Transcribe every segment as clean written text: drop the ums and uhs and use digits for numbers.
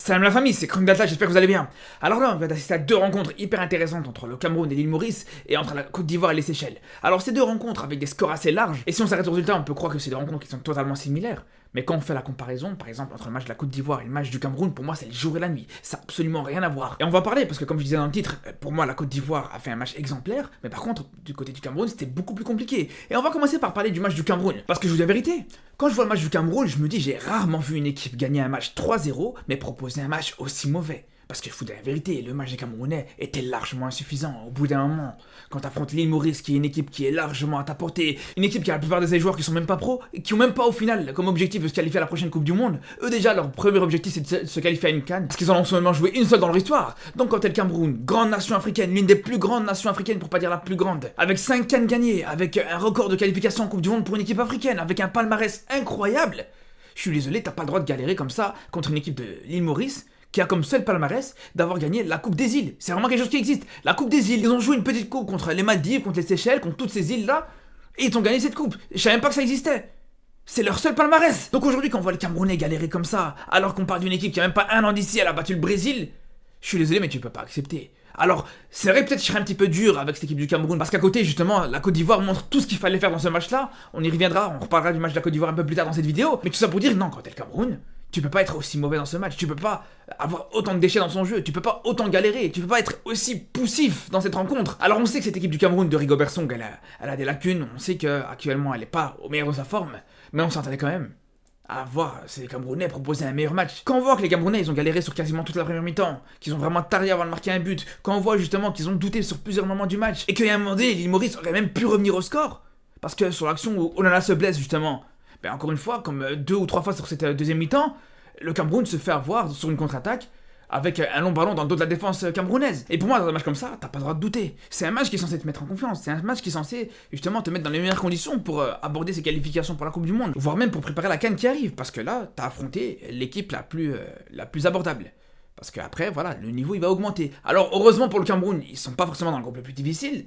Salam la famille, c'est Krunk Data, j'espère que vous allez bien. Alors là, on vient d'assister à deux rencontres hyper intéressantes entre le Cameroun et l'île Maurice, et entre la Côte d'Ivoire et les Seychelles. Alors ces deux rencontres avec des scores assez larges, et si on s'arrête au résultat, on peut croire que c'est des rencontres qui sont totalement similaires. Mais quand on fait la comparaison, par exemple, entre le match de la Côte d'Ivoire et le match du Cameroun, pour moi c'est le jour et la nuit. Ça n'a absolument rien à voir. Et on va parler, parce que comme je disais dans le titre, pour moi la Côte d'Ivoire a fait un match exemplaire, mais par contre, du côté du Cameroun, c'était beaucoup plus compliqué. Et on va commencer par parler du match du Cameroun. Parce que je vous dis la vérité, quand je vois le match du Cameroun, je me dis j'ai rarement vu une équipe gagner un match 3-0, mais proposer un match aussi mauvais. Parce que je vous dis la vérité, le match des Camerounais était largement insuffisant au bout d'un moment. Quand t'affrontes l'île Maurice, qui est une équipe qui est largement à ta portée, une équipe qui a la plupart de ses joueurs qui sont même pas pros, et qui ont même pas au final comme objectif de se qualifier à la prochaine Coupe du Monde, eux déjà leur premier objectif c'est de se qualifier à une CAN, parce qu'ils en ont seulement joué une seule dans leur histoire. Donc quand t'es le Cameroun, grande nation africaine, l'une des plus grandes nations africaines pour pas dire la plus grande, avec 5 CAN gagnées, avec un record de qualification en Coupe du Monde pour une équipe africaine, avec un palmarès incroyable, je suis désolé, t'as pas le droit de galérer comme ça contre une équipe de l'île Maurice, qui a comme seul palmarès d'avoir gagné la Coupe des îles. C'est vraiment quelque chose qui existe. La Coupe des îles, ils ont joué une petite coupe contre les Maldives, contre les Seychelles, contre toutes ces îles-là, et ils ont gagné cette coupe. Je savais même pas que ça existait. C'est leur seul palmarès. Donc aujourd'hui, quand on voit les Camerounais galérer comme ça, alors qu'on parle d'une équipe qui a même pas un an d'ici, elle a battu le Brésil, je suis désolé, mais tu peux pas accepter. Alors, c'est vrai, peut-être que je serais un petit peu dur avec cette équipe du Cameroun, parce qu'à côté, justement, la Côte d'Ivoire montre tout ce qu'il fallait faire dans ce match-là. On y reviendra, on reparlera du match de la Côte d'Ivoire un peu plus tard dans cette vidéo. Mais tout ça pour dire, non, quand t'es le Cameroun, tu peux pas être aussi mauvais dans ce match, tu peux pas avoir autant de déchets dans son jeu, tu peux pas autant galérer, tu peux pas être aussi poussif dans cette rencontre. Alors on sait que cette équipe du Cameroun de Rigobert Song, elle a des lacunes, on sait qu'actuellement elle est pas au meilleur de sa forme, mais on s'entendait quand même à voir ces Camerounais proposer un meilleur match. Quand on voit que les Camerounais ils ont galéré sur quasiment toute la première mi-temps, qu'ils ont vraiment tardé avant de marquer un but, quand on voit justement qu'ils ont douté sur plusieurs moments du match, et qu'il y a un moment donné, l'île Maurice aurait même pu revenir au score, parce que sur l'action où Onana se blesse justement, ben encore une fois, comme 2 ou 3 fois sur cette deuxième mi-temps, le Cameroun se fait avoir sur une contre-attaque avec un long ballon dans le dos de la défense camerounaise. Et pour moi, dans un match comme ça, t'as pas le droit de douter. C'est un match qui est censé te mettre en confiance. C'est un match qui est censé, justement, te mettre dans les meilleures conditions pour aborder ces qualifications pour la Coupe du Monde. Voire même pour préparer la CAN qui arrive. Parce que là, t'as affronté l'équipe la plus abordable. Parce qu'après, voilà, le niveau, il va augmenter. Alors, heureusement pour le Cameroun, ils sont pas forcément dans le groupe le plus difficile.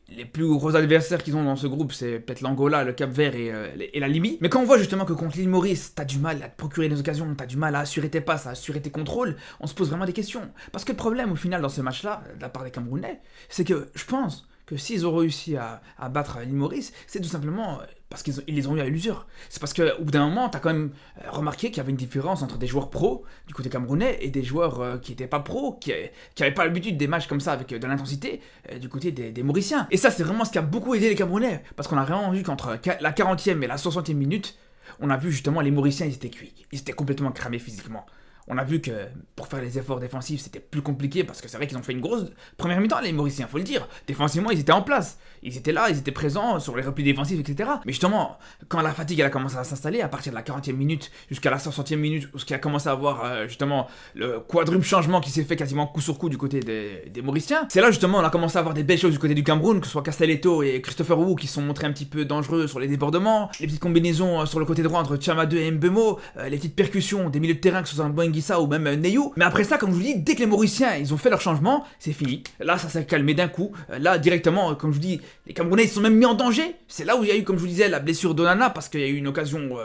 Les plus gros adversaires qu'ils ont dans ce groupe, c'est peut-être l'Angola, le Cap-Vert et la Libye. Mais quand on voit justement que contre l'île Maurice, t'as du mal à te procurer des occasions, t'as du mal à assurer tes passes, à assurer tes contrôles, on se pose vraiment des questions. Parce que le problème au final dans ce match-là, de la part des Camerounais, c'est que je pense que s'ils ont réussi à battre l'île Maurice, c'est tout simplement parce qu'ils les ont eu à l'usure. C'est parce qu'au bout d'un moment, t'as quand même remarqué qu'il y avait une différence entre des joueurs pros du côté camerounais et des joueurs qui n'étaient pas pros, qui n'avaient pas l'habitude des matchs comme ça avec de l'intensité du côté des Mauriciens. Et ça, c'est vraiment ce qui a beaucoup aidé les Camerounais, parce qu'on a vraiment vu qu'entre la 40e et la 60e minute, on a vu justement les Mauriciens, ils étaient cuits. Ils étaient complètement cramés physiquement. On a vu que pour faire les efforts défensifs, c'était plus compliqué parce que c'est vrai qu'ils ont fait une grosse première mi-temps, les Mauriciens, faut le dire. Défensivement, ils étaient en place. Ils étaient là, ils étaient présents sur les replis défensifs, etc. Mais justement, quand la fatigue elle a commencé à s'installer, à partir de la 40e minute jusqu'à la 60e minute, où ce qui a commencé à avoir justement le quadruple changement qui s'est fait quasiment coup sur coup du côté des Mauriciens, c'est là justement on a commencé à avoir des belles choses du côté du Cameroun, que ce soit Castelletto et Christopher Wu qui sont montrés un petit peu dangereux sur les débordements, les petites combinaisons sur le côté droit entre Tchamadeu et Mbemo, les petites percussions des milieux de terrain que ce soit Boinguissa ou même Neyou. Mais après ça, comme je vous dis, dès que les Mauriciens ils ont fait leur changement, c'est fini. Là ça s'est calmé d'un coup. Là directement, comme je vous dis, les Camerounais ils se sont même mis en danger. C'est là où il y a eu, comme je vous disais, la blessure d'Onana, parce qu'il y a eu une occasion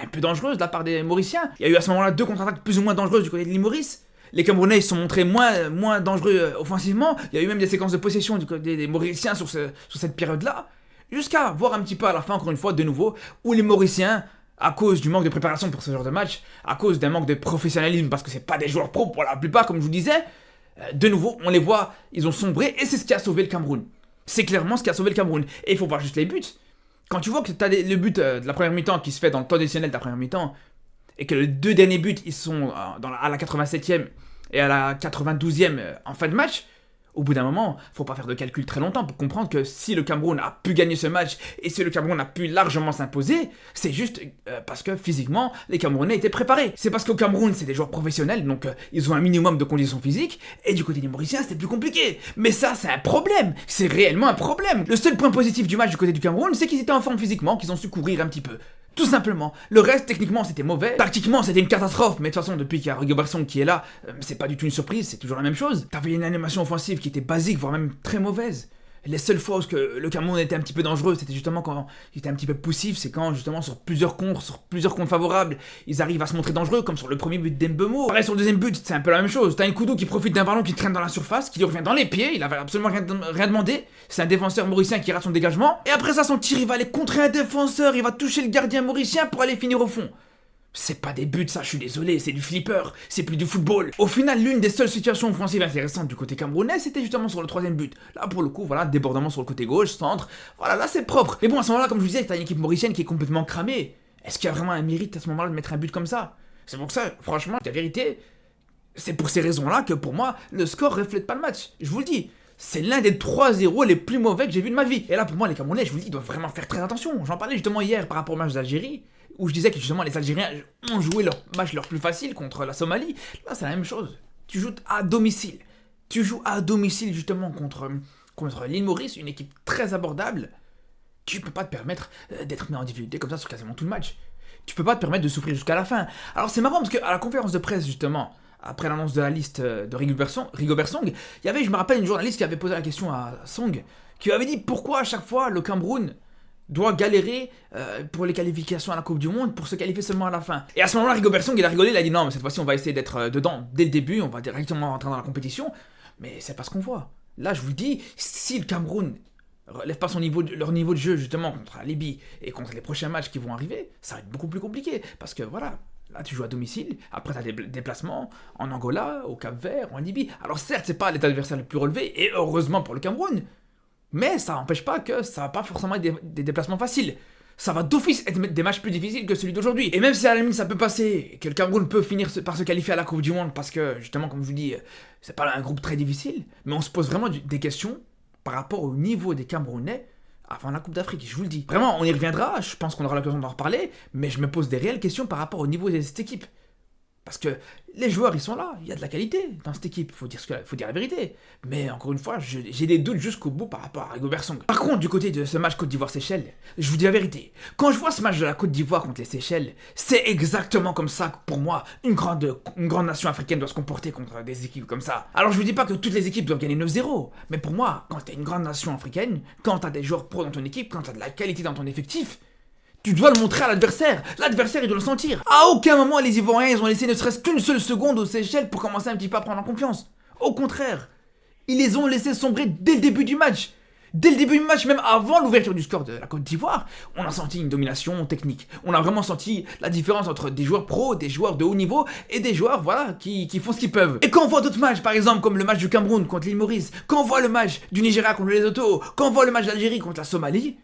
un peu dangereuse de la part des Mauriciens. Il y a eu à ce moment-là 2 contre-attaques plus ou moins dangereuses du côté de l'île Maurice. Les Camerounais ils se sont montrés moins dangereux offensivement. Il y a eu même des séquences de possession du côté des Mauriciens sur cette période-là. Jusqu'à voir un petit peu à la fin, encore une fois, de nouveau, où les Mauriciens, à cause du manque de préparation pour ce genre de match, à cause d'un manque de professionnalisme, parce que c'est pas des joueurs pros pour la plupart, comme je vous disais, de nouveau, on les voit, ils ont sombré, et c'est ce qui a sauvé le Cameroun. C'est clairement ce qui a sauvé le Cameroun. Et il faut voir juste les buts. Quand tu vois que t'as le but de la première mi-temps qui se fait dans le temps additionnel de la première mi-temps, et que les 2 derniers buts, ils sont à la 87e et à la 92e en fin de match, au bout d'un moment, faut pas faire de calcul très longtemps pour comprendre que si le Cameroun a pu gagner ce match et si le Cameroun a pu largement s'imposer, c'est juste parce que physiquement, les Camerounais étaient préparés. C'est parce qu'au Cameroun, c'est des joueurs professionnels, donc ils ont un minimum de conditions physiques, et du côté des Mauriciens, c'était plus compliqué. Mais ça, c'est un problème. C'est réellement un problème. Le seul point positif du match du côté du Cameroun, c'est qu'ils étaient en forme physiquement, qu'ils ont su courir un petit peu. Tout simplement. Le reste, techniquement, c'était mauvais. Tactiquement, c'était une catastrophe. Mais de toute façon, depuis qu'il y a Rigobert Song qui est là, c'est pas du tout une surprise, c'est toujours la même chose. T'avais une animation offensive qui était basique, voire même très mauvaise. Les seules fois où le Cameroun était un petit peu dangereux, c'était justement quand il était un petit peu poussif, c'est quand justement sur plusieurs comptes favorables, ils arrivent à se montrer dangereux, comme sur le premier but d'Mbemo. Pareil sur le deuxième but, c'est un peu la même chose. T'as Nkoudou qui profite d'un ballon qui traîne dans la surface, qui lui revient dans les pieds, il avait absolument rien demandé. C'est un défenseur mauricien qui rate son dégagement. Et après ça, son tir, il va aller contrer un défenseur, il va toucher le gardien mauricien pour aller finir au fond. C'est pas des buts, ça, je suis désolé, c'est du flipper, c'est plus du football. Au final, l'une des seules situations offensives intéressantes du côté camerounais, c'était justement sur le troisième but. Là, pour le coup, voilà, débordement sur le côté gauche, centre, voilà, là c'est propre. Mais bon, à ce moment-là, comme je vous disais, t'as une équipe mauricienne qui est complètement cramée. Est-ce qu'il y a vraiment un mérite à ce moment-là de mettre un but comme ça? C'est pour ça, franchement, la vérité, c'est pour ces raisons-là que pour moi, le score reflète pas le match. Je vous le dis. C'est l'un des 3-0 les plus mauvais que j'ai vu de ma vie. Et là, pour moi, les Camerounais, je vous le dis, doivent vraiment faire très attention. J'en parlais justement hier par rapport au match d'Algérie, où je disais que justement les Algériens ont joué leur match leur plus facile contre la Somalie. Là, c'est la même chose. Tu joues à domicile. Tu joues à domicile justement contre l'île Maurice, une équipe très abordable. Tu peux pas te permettre d'être mis en difficulté comme ça sur quasiment tout le match. Tu peux pas te permettre de souffrir jusqu'à la fin. Alors c'est marrant parce qu'à la conférence de presse justement, après l'annonce de la liste de Rigobert Song, il y avait, je me rappelle, une journaliste qui avait posé la question à Song, qui lui avait dit pourquoi à chaque fois le Cameroun doit galérer pour les qualifications à la Coupe du Monde pour se qualifier seulement à la fin. Et à ce moment-là, Rigobert Song, il a rigolé, il a dit non, mais cette fois-ci on va essayer d'être dedans dès le début, on va directement rentrer dans la compétition, mais c'est pas ce qu'on voit. Là, je vous le dis, si le Cameroun relève pas leur niveau de jeu justement contre la Libye et contre les prochains matchs qui vont arriver, ça va être beaucoup plus compliqué, parce que voilà, là tu joues à domicile, après tu as des déplacements en Angola, au Cap-Vert, en Libye. Alors certes, c'est pas l'état adversaire le plus relevé, et heureusement pour le Cameroun, mais ça n'empêche pas que ça va pas forcément être des déplacements faciles. Ça va d'office être des matchs plus difficiles que celui d'aujourd'hui. Et même si à la limite ça peut passer, que le Cameroun peut finir par se qualifier à la Coupe du Monde, parce que justement, comme je vous dis, c'est pas un groupe très difficile, mais on se pose vraiment des questions par rapport au niveau des Camerounais avant la Coupe d'Afrique, je vous le dis. Vraiment, on y reviendra, je pense qu'on aura l'occasion d'en reparler, mais je me pose des réelles questions par rapport au niveau de cette équipe. Parce que les joueurs, ils sont là, il y a de la qualité dans cette équipe, faut dire la vérité. Mais encore une fois, j'ai des doutes jusqu'au bout par rapport à Rigobert Song. Par contre, du côté de ce match Côte d'Ivoire-Seychelles, je vous dis la vérité. Quand je vois ce match de la Côte d'Ivoire contre les Seychelles, c'est exactement comme ça que pour moi, une grande nation africaine doit se comporter contre des équipes comme ça. Alors je vous dis pas que toutes les équipes doivent gagner 9-0, mais pour moi, quand t'es une grande nation africaine, quand t'as des joueurs pros dans ton équipe, quand t'as de la qualité dans ton effectif, tu dois le montrer à l'adversaire. L'adversaire, il doit le sentir. À aucun moment, les Ivoiriens, ils ont laissé ne serait-ce qu'une seule seconde aux Seychelles pour commencer un petit peu à prendre en confiance. Au contraire, ils les ont laissés sombrer dès le début du match. Dès le début du match, même avant l'ouverture du score de la Côte d'Ivoire, on a senti une domination technique. On a vraiment senti la différence entre des joueurs pros, des joueurs de haut niveau et des joueurs, voilà, qui font ce qu'ils peuvent. Et quand on voit d'autres matchs, par exemple, comme le match du Cameroun contre l'île Maurice, quand on voit le match du Nigeria contre les Lesotho, quand on voit le match d'Algérie contre la Somalie,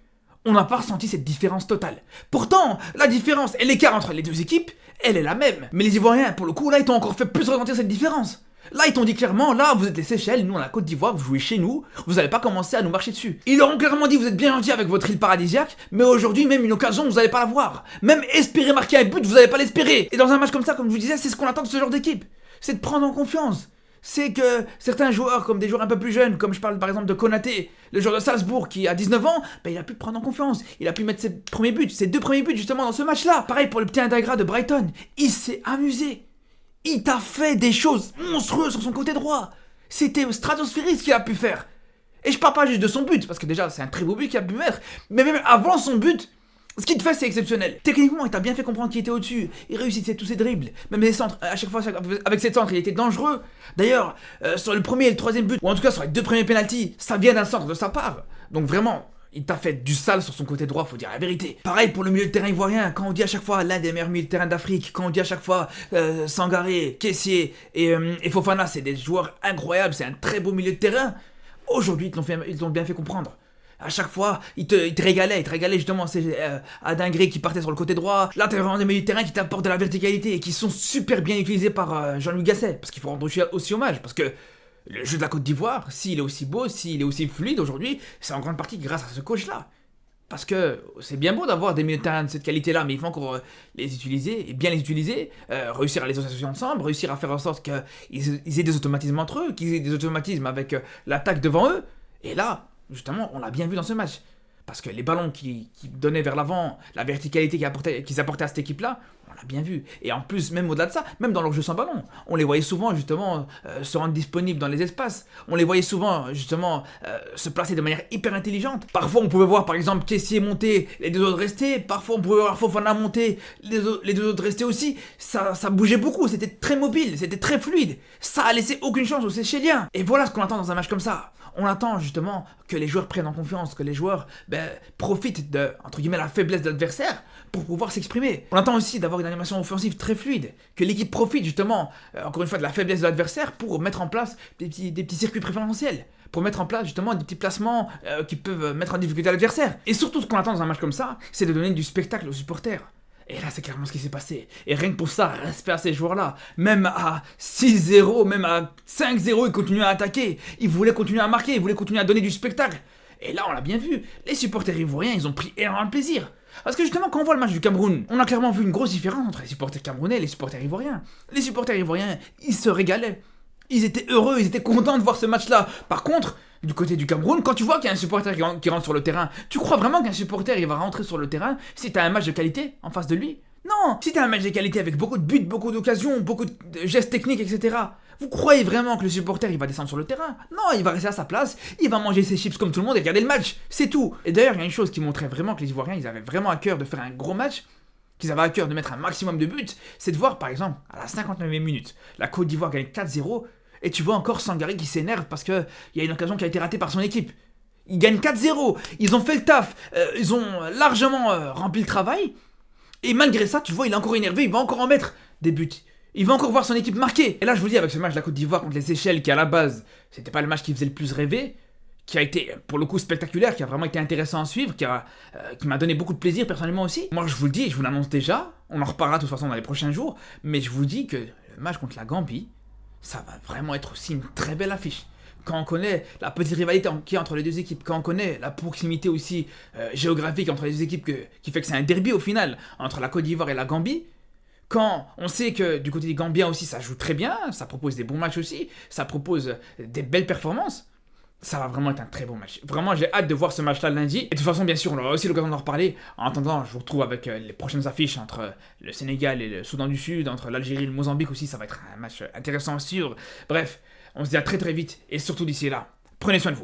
on n'a pas ressenti cette différence totale. Pourtant, la différence et l'écart entre les deux équipes, elle est la même. Mais les Ivoiriens, pour le coup, là, ils t'ont encore fait plus ressentir cette différence. Là, ils t'ont dit clairement, là, vous êtes les Seychelles, nous, on a la Côte d'Ivoire, vous jouez chez nous, vous n'allez pas commencer à nous marcher dessus. Ils leur ont clairement dit, vous êtes bien gentils avec votre île paradisiaque, mais aujourd'hui, même une occasion, vous n'allez pas l'avoir. Même espérer marquer un but, vous n'allez pas l'espérer. Et dans un match comme ça, comme je vous disais, c'est ce qu'on attend de ce genre d'équipe. C'est de prendre en confiance. C'est que certains joueurs, comme des joueurs un peu plus jeunes, comme je parle par exemple de Konaté, le joueur de Salzbourg qui a 19 ans, ben il a pu prendre en confiance. Il a pu mettre ses premiers buts, ses 2 premiers buts justement dans ce match-là. Pareil pour le petit Indagra de Brighton. Il s'est amusé. Il t'a fait des choses monstrueuses sur son côté droit. C'était stratosphérique ce qu'il a pu faire. Et je parle pas juste de son but, parce que déjà c'est un très beau but qu'il a pu mettre, mais même avant son but, ce qu'il te fait, c'est exceptionnel. Techniquement, il t'a bien fait comprendre qu'il était au-dessus. Il réussissait tous ses dribbles. Même les centres, à chaque fois, avec ses centres, il était dangereux. D'ailleurs, sur le premier et le troisième but, ou en tout cas sur les 2 premiers pénaltys, ça vient d'un centre de sa part. Donc vraiment, il t'a fait du sale sur son côté droit, faut dire la vérité. Pareil pour le milieu de terrain ivoirien, quand on dit à chaque fois l'un des meilleurs milieux de terrain d'Afrique, quand on dit à chaque fois Sangaré, Kessié et Fofana, c'est des joueurs incroyables, c'est un très beau milieu de terrain. Aujourd'hui, ils t'ont bien fait comprendre. À chaque fois, il te régalait justement, c'est Adingré qui partait sur le côté droit. Là, t'as vraiment des milieux de terrain qui t'apportent de la verticalité et qui sont super bien utilisés par Jean-Louis Gasset. Parce qu'il faut rendre aussi hommage, parce que le jeu de la Côte d'Ivoire, s'il est aussi beau, s'il est aussi fluide aujourd'hui, c'est en grande partie grâce à ce coach-là. Parce que c'est bien beau d'avoir des milieux de terrain de cette qualité-là, mais il faut encore les utiliser, et bien les utiliser, réussir à les associer ensemble, réussir à faire en sorte qu'ils aient des automatismes entre eux, qu'ils aient des automatismes avec l'attaque devant eux. Et là, justement, on l'a bien vu dans ce match. Parce que les ballons qui donnaient vers l'avant, la verticalité qu'ils apportaient à cette équipe-là, on on l'a bien vu. Et en plus, même au-delà de ça, même dans leur jeu sans ballon, on les voyait souvent justement se rendre disponibles dans les espaces. On les voyait souvent justement se placer de manière hyper intelligente. Parfois, on pouvait voir par exemple Kessié monter, les deux autres rester. Parfois, on pouvait voir Fofana monter, les deux autres rester aussi. Ça bougeait beaucoup, c'était très mobile, c'était très fluide. Ça a laissé aucune chance aux Seychelliens. Et voilà ce qu'on attend dans un match comme ça. On attend justement que les joueurs prennent en confiance, que les joueurs profitent de, entre guillemets, la faiblesse de l'adversaire pour pouvoir s'exprimer. On attend aussi d'avoir une animation offensive très fluide, que l'équipe profite justement, encore une fois, de la faiblesse de l'adversaire pour mettre en place des petits circuits préférentiels, pour mettre en place justement des petits placements qui peuvent mettre en difficulté l'adversaire. Et surtout, ce qu'on attend dans un match comme ça, c'est de donner du spectacle aux supporters. Et là, c'est clairement ce qui s'est passé. Et rien que pour ça, respect à ces joueurs-là. Même à 6-0, même à 5-0, ils continuaient à attaquer. Ils voulaient continuer à marquer, ils voulaient continuer à donner du spectacle. Et là, on l'a bien vu. Les supporters ivoiriens, ils ont pris énormément de plaisir. Parce que justement, quand on voit le match du Cameroun, on a clairement vu une grosse différence entre les supporters camerounais et les supporters ivoiriens. Les supporters ivoiriens, ils se régalaient. Ils étaient heureux, ils étaient contents de voir ce match-là. Par contre, du côté du Cameroun, quand tu vois qu'il y a un supporter qui rentre sur le terrain, tu crois vraiment qu'un supporter il va rentrer sur le terrain si t'as un match de qualité en face de lui? Non. Si t'as un match de qualité avec beaucoup de buts, beaucoup d'occasions, beaucoup de gestes techniques, etc., vous croyez vraiment que le supporter il va descendre sur le terrain? Non, il va rester à sa place, il va manger ses chips comme tout le monde et regarder le match, c'est tout. Et d'ailleurs, il y a une chose qui montrait vraiment que les Ivoiriens ils avaient vraiment à cœur de faire un gros match, qu'ils avaient à cœur de mettre un maximum de buts, c'est de voir par exemple à la 59e minute, la Côte d'Ivoire gagne 4-0. Et tu vois encore Sangaré qui s'énerve parce qu'il y a une occasion qui a été ratée par son équipe. Ils gagnent 4-0, ils ont fait le taf, ils ont largement rempli le travail. Et malgré ça, tu vois, il est encore énervé, il va encore en mettre des buts. Il va encore voir son équipe marquer. Et là, je vous dis, avec ce match de la Côte d'Ivoire contre les Seychelles, qui à la base, c'était pas le match qui faisait le plus rêver, qui a été pour le coup spectaculaire, qui a vraiment été intéressant à suivre, qui m'a donné beaucoup de plaisir personnellement aussi. Moi, je vous le dis, je vous l'annonce déjà, on en reparlera de toute façon dans les prochains jours, mais je vous dis que le match contre la Gambie, ça va vraiment être aussi une très belle affiche. Quand on connaît la petite rivalité qui est entre les deux équipes, quand on connaît la proximité aussi géographique entre les deux équipes qui fait que c'est un derby au final entre la Côte d'Ivoire et la Gambie, quand on sait que du côté des Gambiens aussi ça joue très bien, ça propose des bons matchs aussi, ça propose des belles performances, ça va vraiment être un très bon match. Vraiment, j'ai hâte de voir ce match-là lundi. Et de toute façon, bien sûr, on aura aussi l'occasion d'en reparler. En attendant, je vous retrouve avec les prochaines affiches entre le Sénégal et le Soudan du Sud, entre l'Algérie et le Mozambique aussi. Ça va être un match intéressant à suivre. Bref, on se dit à très très vite. Et surtout d'ici là, prenez soin de vous.